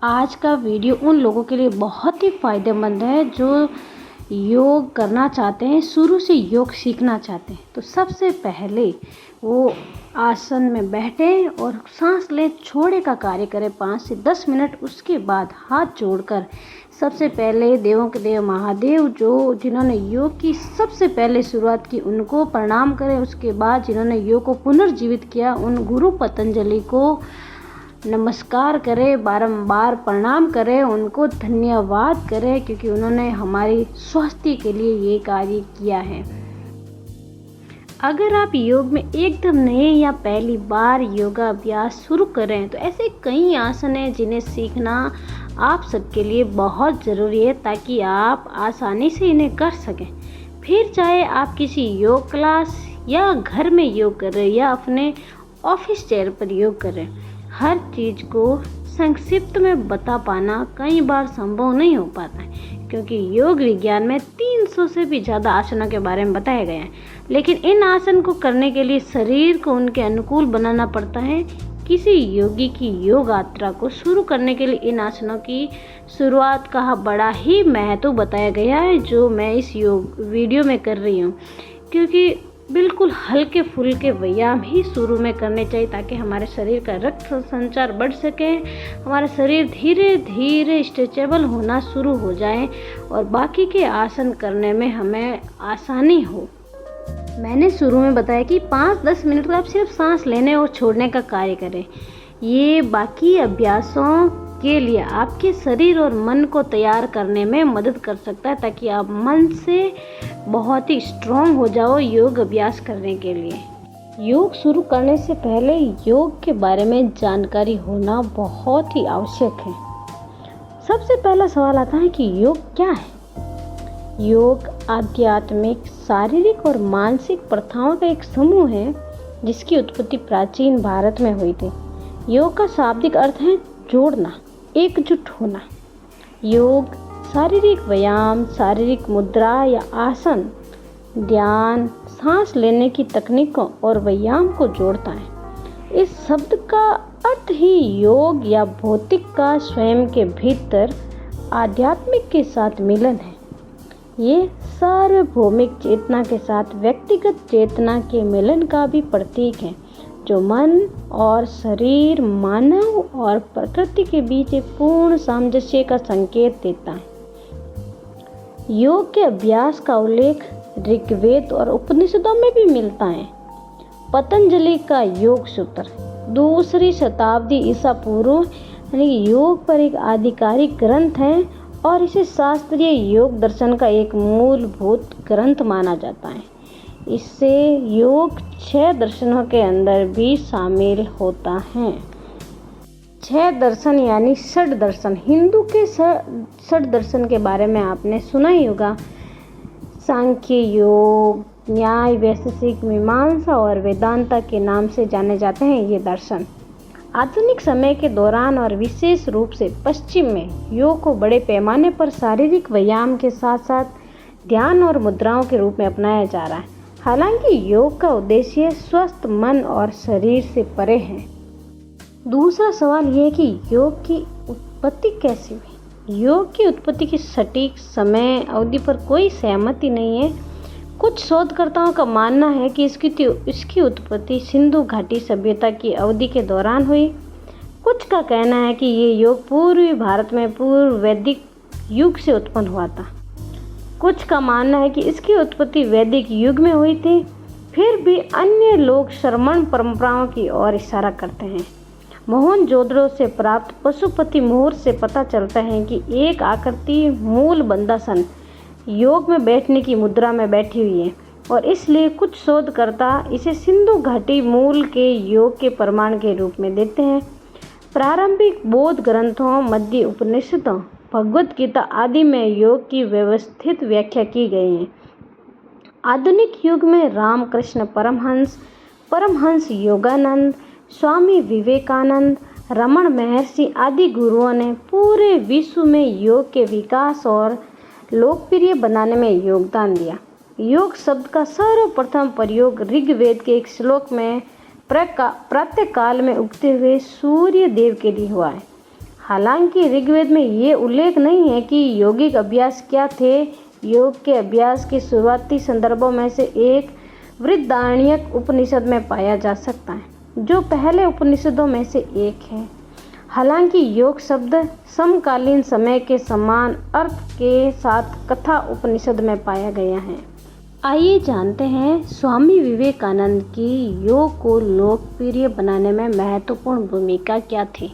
आज का वीडियो उन लोगों के लिए बहुत ही फ़ायदेमंद है जो योग करना चाहते हैं, शुरू से योग सीखना चाहते हैं। तो सबसे पहले वो आसन में बैठें और सांस लें, छोड़े का कार्य करें 5 से 10 मिनट। उसके बाद हाथ जोड़कर सबसे पहले देवों के देव महादेव जिन्होंने योग की सबसे पहले शुरुआत की उनको प्रणाम करें। उसके बाद जिन्होंने योग को पुनर्जीवित किया उन गुरु पतंजलि को नमस्कार करें, बारंबार प्रणाम करें, उनको धन्यवाद करें क्योंकि उन्होंने हमारी स्वास्थ्य के लिए ये कार्य किया है। अगर आप योग में एकदम नए या पहली बार योगा अभ्यास शुरू करें तो ऐसे कई आसन हैं जिन्हें सीखना आप सबके लिए बहुत ज़रूरी है ताकि आप आसानी से इन्हें कर सकें। फिर चाहे आप किसी योग क्लास या घर में योग कर रहे हैं या अपने ऑफिस चेयर पर योग कर रहे हैं, हर चीज़ को संक्षिप्त में बता पाना कई बार संभव नहीं हो पाता है क्योंकि योग विज्ञान में 300 से भी ज़्यादा आसनों के बारे में बताया गया है। लेकिन इन आसन को करने के लिए शरीर को उनके अनुकूल बनाना पड़ता है। किसी योगी की योग यात्रा को शुरू करने के लिए इन आसनों की शुरुआत का बड़ा ही महत्व बताया गया है जो मैं इस योग वीडियो में कर रही हूँ, क्योंकि बिल्कुल हल्के फुल्के व्यायाम ही शुरू में करने चाहिए ताकि हमारे शरीर का रक्त संचार बढ़ सके, हमारा शरीर धीरे धीरे स्ट्रेचेबल होना शुरू हो जाए और बाकी के आसन करने में हमें आसानी हो। मैंने शुरू में बताया कि 5-10 मिनट का आप सिर्फ सांस लेने और छोड़ने का कार्य करें। ये बाकी अभ्यासों के लिए आपके शरीर और मन को तैयार करने में मदद कर सकता है ताकि आप मन से बहुत ही स्ट्रॉन्ग हो जाओ योग अभ्यास करने के लिए। योग शुरू करने से पहले योग के बारे में जानकारी होना बहुत ही आवश्यक है। सबसे पहला सवाल आता है कि योग क्या है। योग आध्यात्मिक, शारीरिक और मानसिक प्रथाओं का एक समूह है जिसकी उत्पत्ति प्राचीन भारत में हुई थी। योग का शाब्दिक अर्थ है जोड़ना, एकजुट होना। योग शारीरिक व्यायाम, शारीरिक मुद्रा या आसन, ध्यान, सांस लेने की तकनीकों और व्यायाम को जोड़ता है। इस शब्द का अर्थ ही योग या भौतिक का स्वयं के भीतर आध्यात्मिक के साथ मिलन है। ये सार्वभौमिक चेतना के साथ व्यक्तिगत चेतना के मिलन का भी प्रतीक है जो मन और शरीर, मानव और प्रकृति के बीच एक पूर्ण सामंजस्य का संकेत देता है। योग के अभ्यास का उल्लेख ऋग्वेद और उपनिषदों में भी मिलता है। पतंजलि का योग सूत्र 2वीं शताब्दी ईसा पूर्व योग पर एक आधिकारिक ग्रंथ है और इसे शास्त्रीय योग दर्शन का एक मूलभूत ग्रंथ माना जाता है। इससे योग 6 दर्शनों के अंदर भी शामिल होता है। 6 दर्शन यानी षड दर्शन। हिंदू के षड दर्शन के बारे में आपने सुना ही होगा। सांख्य योग, न्याय, वैशेषिक, मीमांसा और वेदांता के नाम से जाने जाते हैं ये दर्शन। आधुनिक समय के दौरान और विशेष रूप से पश्चिम में योग को बड़े पैमाने पर शारीरिक व्यायाम के साथ साथ ध्यान और मुद्राओं के रूप में अपनाया जा रहा है। हालांकि योग का उद्देश्य स्वस्थ मन और शरीर से परे है। दूसरा सवाल यह है कि योग की उत्पत्ति कैसे हुई। योग की उत्पत्ति की सटीक समय अवधि पर कोई सहमति नहीं है। कुछ शोधकर्ताओं का मानना है कि इसकी उत्पत्ति सिंधु घाटी सभ्यता की अवधि के दौरान हुई। कुछ का कहना है कि ये योग पूर्वी भारत में पूर्व वैदिक युग से उत्पन्न हुआ था। कुछ का मानना है कि इसकी उत्पत्ति वैदिक युग में हुई थी। फिर भी अन्य लोग श्रमण परंपराओं की ओर इशारा करते हैं। मोहनजोदड़ो से प्राप्त पशुपति मोहर से पता चलता है कि एक आकृति मूल बंदासन योग में बैठने की मुद्रा में बैठी हुई है और इसलिए कुछ शोधकर्ता इसे सिंधु घाटी मूल के योग के प्रमाण के रूप में देते हैं। प्रारंभिक बौद्ध ग्रंथों, मध्य उपनिषदों, भगवद गीता आदि में योग की व्यवस्थित व्याख्या की गई है। आधुनिक युग में रामकृष्ण परमहंस, परमहंस योगानंद, स्वामी विवेकानंद, रमण महर्षि आदि गुरुओं ने पूरे विश्व में योग के विकास और लोकप्रिय बनाने में योगदान दिया। योग शब्द का सर्वप्रथम प्रयोग ऋग्वेद के एक श्लोक में प्रातः काल में उगते हुए सूर्य देव के लिए हुआ है। हालांकि ऋग्वेद में ये उल्लेख नहीं है कि यौगिक अभ्यास क्या थे। योग के अभ्यास के शुरुआती संदर्भों में से एक बृहदारण्यक उपनिषद में पाया जा सकता है, जो पहले उपनिषदों में से एक है। हालांकि योग शब्द समकालीन समय के समान अर्थ के साथ कथा उपनिषद में पाया गया है। आइए जानते हैं स्वामी विवेकानंद की योग को लोकप्रिय बनाने में महत्वपूर्ण भूमिका क्या थी।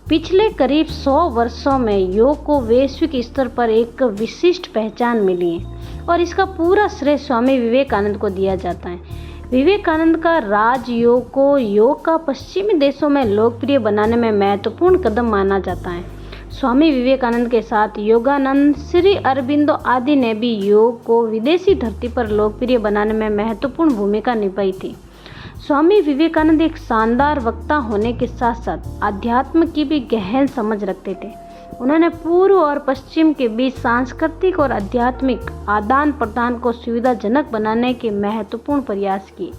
पिछले करीब 100 वर्षों में योग को वैश्विक स्तर पर एक विशिष्ट पहचान मिली है और इसका पूरा श्रेय स्वामी विवेकानंद को दिया जाता है। विवेकानंद का राजयोग को योग का पश्चिमी देशों में लोकप्रिय बनाने में महत्वपूर्ण कदम माना जाता है। स्वामी विवेकानंद के साथ योगानंद, श्री अरबिंदो आदि ने भी योग को विदेशी धरती पर लोकप्रिय बनाने में महत्वपूर्ण भूमिका निभाई थी। स्वामी विवेकानंद एक शानदार वक्ता होने के साथ साथ अध्यात्म की भी गहन समझ रखते थे। उन्होंने पूर्व और पश्चिम के बीच सांस्कृतिक और आध्यात्मिक आदान प्रदान को सुविधाजनक बनाने के महत्वपूर्ण प्रयास किए।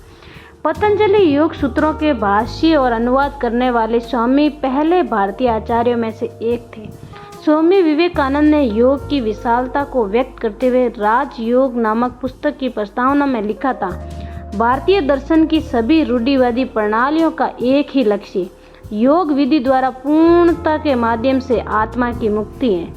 पतंजलि योग सूत्रों के भाष्य और अनुवाद करने वाले स्वामी पहले भारतीय आचार्यों में से एक थे। स्वामी विवेकानंद ने योग की विशालता को व्यक्त करते हुए राजयोग नामक पुस्तक की प्रस्तावना में लिखा था, भारतीय दर्शन की सभी रूढ़िवादी प्रणालियों का एक ही लक्ष्य योग विधि द्वारा पूर्णता के माध्यम से आत्मा की मुक्ति है।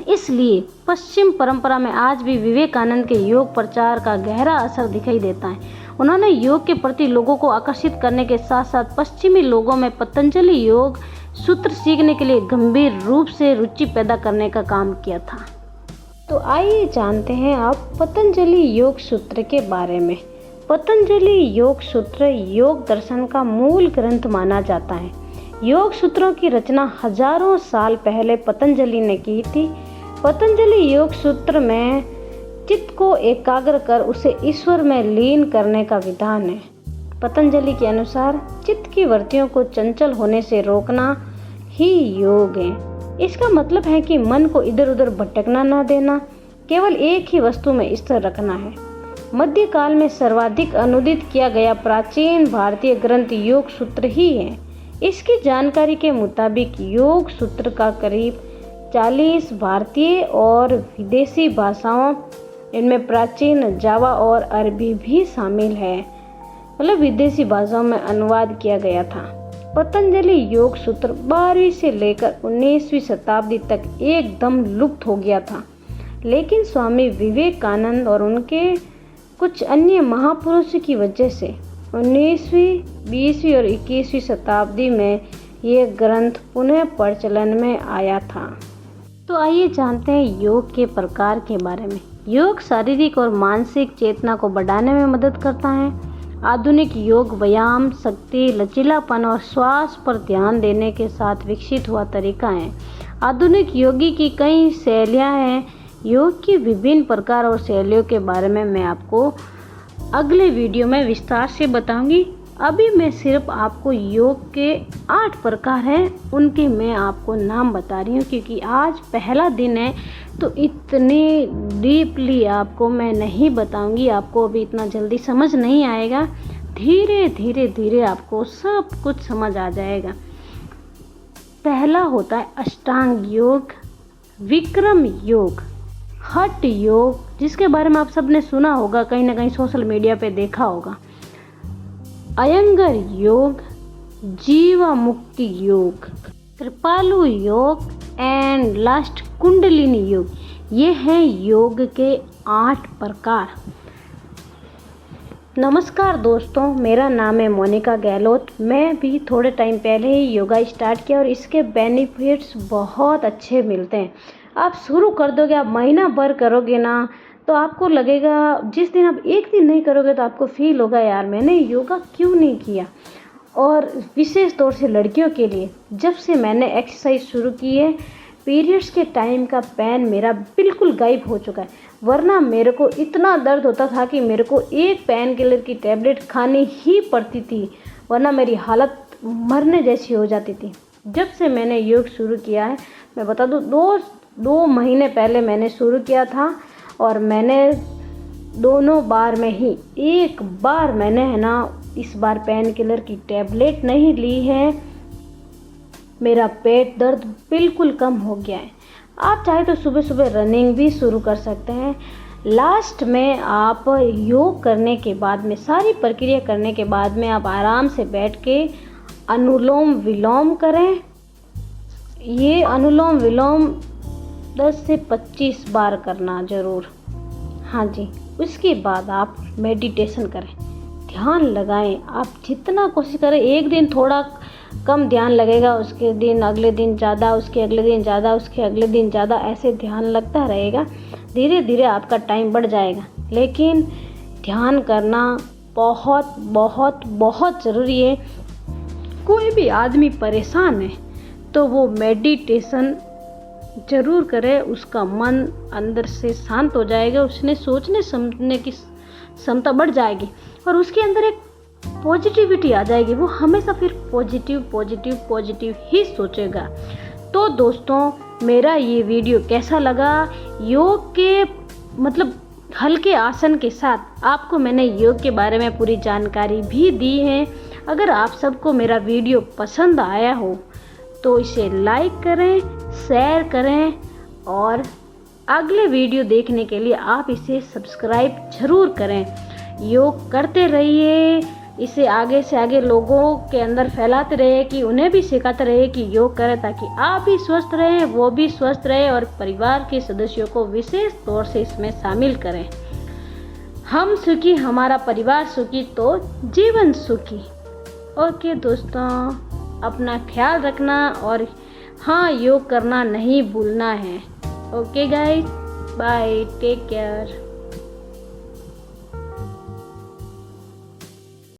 इसलिए पश्चिम परंपरा में आज भी विवेकानंद के योग प्रचार का गहरा असर दिखाई देता है। उन्होंने योग के प्रति लोगों को आकर्षित करने के साथ साथ पश्चिमी लोगों में पतंजलि योग सूत्र सीखने के लिए गंभीर रूप से रुचि पैदा करने का काम किया था। तो आइए जानते हैं आप पतंजलि योग सूत्र के बारे में। पतंजलि योग सूत्र योग दर्शन का मूल ग्रंथ माना जाता है। योग सूत्रों की रचना हजारों साल पहले पतंजलि ने की थी। पतंजलि योग सूत्र में चित्त को एकाग्र कर उसे ईश्वर में लीन करने का विधान है। पतंजलि के अनुसार चित्त की वृत्तियों को चंचल होने से रोकना ही योग है। इसका मतलब है कि मन को इधर उधर भटकना न देना, केवल एक ही वस्तु में स्थिर रखना है। मध्यकाल में सर्वाधिक अनुदित किया गया प्राचीन भारतीय ग्रंथ योग सूत्र ही है। इसकी जानकारी के मुताबिक योग सूत्र का करीब 40 भारतीय और विदेशी भाषाओं, इनमें प्राचीन जावा और अरबी भी शामिल है, मतलब विदेशी भाषाओं में अनुवाद किया गया था। पतंजलि योग सूत्र 12वीं से लेकर 19वीं शताब्दी तक एकदम लुप्त हो गया था, लेकिन स्वामी विवेकानंद और उनके कुछ अन्य महापुरुषों की वजह से 19वीं, 20वीं और 21वीं शताब्दी में ये ग्रंथ पुनः प्रचलन में आया था। तो आइए जानते हैं योग के प्रकार के बारे में। योग शारीरिक और मानसिक चेतना को बढ़ाने में मदद करता है। आधुनिक योग व्यायाम, शक्ति, लचीलापन और श्वास पर ध्यान देने के साथ विकसित हुआ तरीका है। आधुनिक योगी की कई शैलियाँ हैं। योग की विभिन्न प्रकार और शैलियों के बारे में मैं आपको अगले वीडियो में विस्तार से बताऊंगी। अभी मैं सिर्फ आपको योग के 8 प्रकार हैं, उनके मैं आपको नाम बता रही हूँ, क्योंकि आज पहला दिन है तो इतने डीपली आपको मैं नहीं बताऊंगी। आपको अभी इतना जल्दी समझ नहीं आएगा, धीरे धीरे आपको सब कुछ समझ आ जाएगा। पहला होता है अष्टांग योग, विक्रम योग, हठ योग, जिसके बारे में आप सबने सुना होगा, कहीं ना कहीं सोशल मीडिया पे देखा होगा, अयंगर योग, जीवा मुक्ति योग, कृपालु योग एंड लास्ट कुंडलिनी योग। ये हैं योग के 8 प्रकार। नमस्कार दोस्तों, मेरा नाम है मोनिका गहलोत। मैं भी थोड़े टाइम पहले ही योगा स्टार्ट किया और इसके बेनिफिट्स बहुत अच्छे मिलते हैं। आप शुरू कर दोगे, आप महीना भर करोगे ना, तो आपको लगेगा, जिस दिन आप एक दिन नहीं करोगे तो आपको फील होगा, यार मैंने योगा क्यों नहीं किया। और विशेष तौर से लड़कियों के लिए, जब से मैंने एक्सरसाइज शुरू की है, पीरियड्स के टाइम का पेन मेरा बिल्कुल गायब हो चुका है। वरना मेरे को इतना दर्द होता था कि मेरे को एक पेन किलर की टैबलेट खानी ही पड़ती थी, वरना मेरी हालत मरने जैसी हो जाती थी। जब से मैंने योग शुरू किया है, मैं बता दूँ, दो महीने पहले मैंने शुरू किया था और मैंने दोनों बार में ही, एक बार मैंने है ना, इस बार पेन किलर की टैबलेट नहीं ली है। मेरा पेट दर्द बिल्कुल कम हो गया है। आप चाहे तो सुबह सुबह रनिंग भी शुरू कर सकते हैं। लास्ट में आप योग करने के बाद में, सारी प्रक्रिया करने के बाद में आप आराम से बैठ के अनुलोम विलोम करें। ये अनुलोम विलोम 10 से 25 बार करना ज़रूर। हाँ जी, उसके बाद आप मेडिटेशन करें, ध्यान लगाएं। आप जितना कोशिश करें, एक दिन थोड़ा कम ध्यान लगेगा, उसके दिन अगले दिन ज़्यादा, उसके अगले दिन ज़्यादा, उसके अगले दिन ज़्यादा, ऐसे ध्यान लगता रहेगा। धीरे धीरे आपका टाइम बढ़ जाएगा। लेकिन ध्यान करना बहुत बहुत बहुत ज़रूरी है। कोई भी आदमी परेशान है तो वो मेडिटेशन ज़रूर करे, उसका मन अंदर से शांत हो जाएगा, उसने सोचने समझने की क्षमता बढ़ जाएगी और उसके अंदर एक पॉजिटिविटी आ जाएगी। वो हमेशा फिर पॉजिटिव पॉजिटिव पॉजिटिव ही सोचेगा। तो दोस्तों, मेरा ये वीडियो कैसा लगा? योग के मतलब हल्के आसन के साथ आपको मैंने योग के बारे में पूरी जानकारी भी दी है। अगर आप सबको मेरा वीडियो पसंद आया हो तो इसे लाइक करें, शेयर करें और अगले वीडियो देखने के लिए आप इसे सब्सक्राइब ज़रूर करें। योग करते रहिए, इसे आगे से आगे लोगों के अंदर फैलाते रहे, कि उन्हें भी सिखाते रहे कि योग करें, ताकि आप भी स्वस्थ रहें, वो भी स्वस्थ रहे और परिवार के सदस्यों को विशेष तौर से इसमें शामिल करें। हम सुखी, हमारा परिवार सुखी तो जीवन सुखी। ओके दोस्तों, अपना ख्याल रखना और हाँ, योग करना नहीं भूलना है। Okay guys, bye, take care.